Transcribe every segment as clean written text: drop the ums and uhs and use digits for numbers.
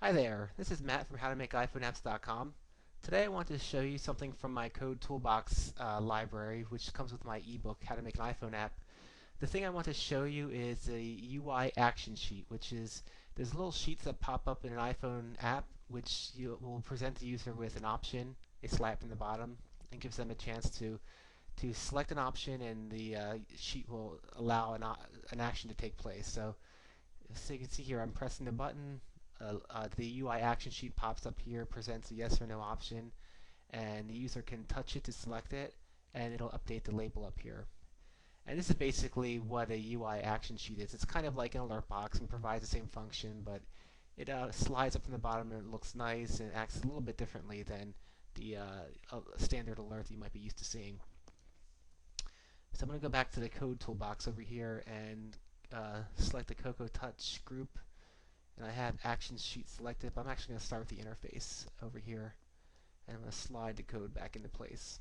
Hi there, this is Matt from howtomakeiPhoneapps.com. Today I want to show you something from my Code Toolbox library, which comes with my ebook, How to Make an iPhone App. The thing I want to show you is a UI action sheet, which is there's little sheets that pop up in an iPhone app, which you will present the user with an option, a slide from the bottom, and gives them a chance to select an option, and the sheet will allow an action to take place. So you can see here, I'm pressing the button. The UI action sheet pops up here, presents a yes or no option, and the user can touch it to select it, and it'll update the label up here. And this is basically what a UI action sheet is. It's kind of like an alert box and provides the same function, but it slides up from the bottom and it looks nice and acts a little bit differently than the standard alert that you might be used to seeing. So I'm going to go back to the code toolbox over here and select the Cocoa Touch group. And I have action sheet selected, but I'm actually going to start with the interface over here. And I'm going to slide the code back into place.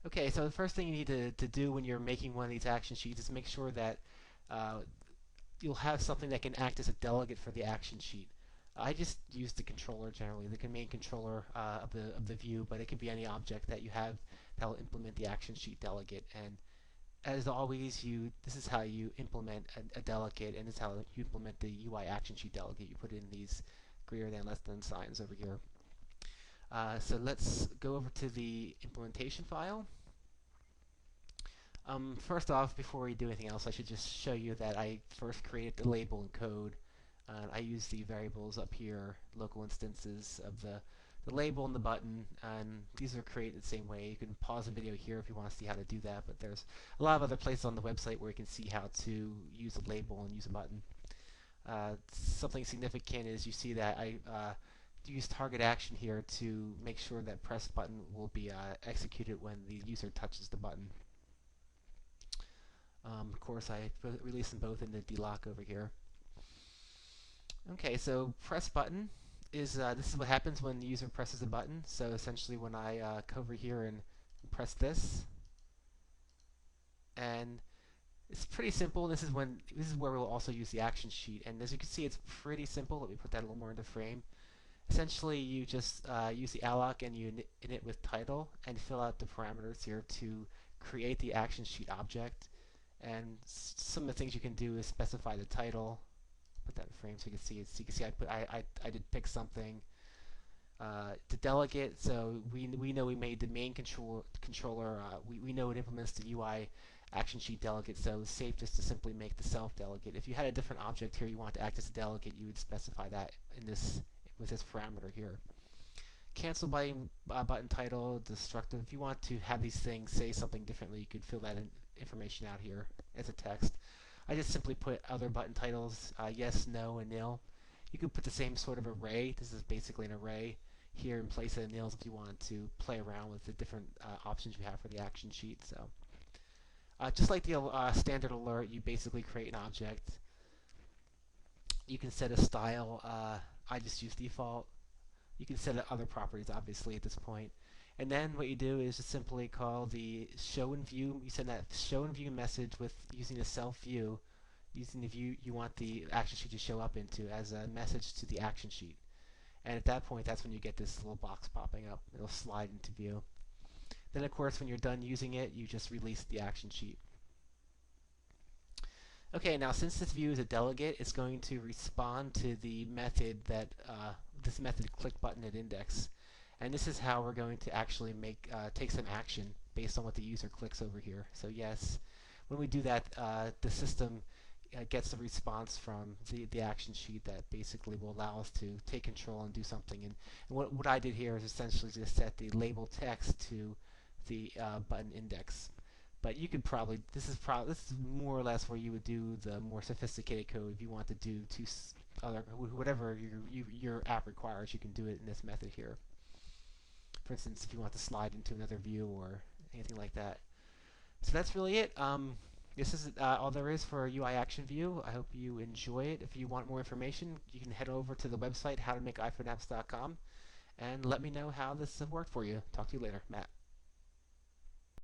Okay, so the first thing you need to do when you're making one of these action sheets is make sure that you'll have something that can act as a delegate for the action sheet. I just use the controller generally, the main controller of the view, but it can be any object that you have that will implement the action sheet delegate. And as always, this is how you implement a delegate, and this is how you implement the UI action sheet delegate. You put in these greater than, less than signs over here. So let's go over to the implementation file. First off, before we do anything else, I should just show you that I first created the label in code. I use the variables up here, local instances of the label and the button, and these are created the same way. You can pause the video here if you want to see how to do that, but there's a lot of other places on the website where you can see how to use a label and use a button. Something significant is you see that I use target action here to make sure that press button will be executed when the user touches the button. Of course, I release them both in the dlock over here. Okay, so press button is this is what happens when the user presses a button. So essentially, when I come over here and press this, and it's pretty simple. This is where we'll also use the action sheet. And as you can see, it's pretty simple. Let me put that a little more into frame. Essentially, you just use the alloc and you init with title and fill out the parameters here to create the action sheet object. And some of the things you can do is specify the title. Put that in frame so you can see it. So you can see I did pick something. The delegate, so we know we made the main controller. We know it implements the UI action sheet delegate, so it's safe just to simply make the self delegate. If you had a different object here you want to act as a delegate, you would specify that in this with this parameter here. Cancel button title, destructive. If you want to have these things say something differently, you could fill that information out here as a text. I just simply put other button titles, yes, no, and nil. You could put the same sort of array. This is basically an array here in place of nils if you want to play around with the different options you have for the action sheet. So, just like the standard alert, you basically create an object. You can set a style. I just use default. You can set other properties, obviously, at this point. And then what you do is just simply call the show and view. You send that show and view message with using the self view, using the view you want the action sheet to show up into as a message to the action sheet. And at that point, that's when you get this little box popping up. It'll slide into view. Then, of course, when you're done using it, you just release the action sheet. Okay, now since this view is a delegate, it's going to respond to the method that this method click button at index. And this is how we're going to actually take some action based on what the user clicks over here. So yes, when we do that, the system gets a response from the action sheet that basically will allow us to take control and do something. And what I did here is essentially just set the label text to the button index. But you could probably, this is more or less where you would do the more sophisticated code. If you want to do whatever your app requires, you can do it in this method here. For instance, if you want to slide into another view or anything like that. So that's really it. This is all there is for UI Action View. I hope you enjoy it. If you want more information, you can head over to the website howtomakeiPhoneapps.com and let me know how this worked for you. Talk to you later. Matt.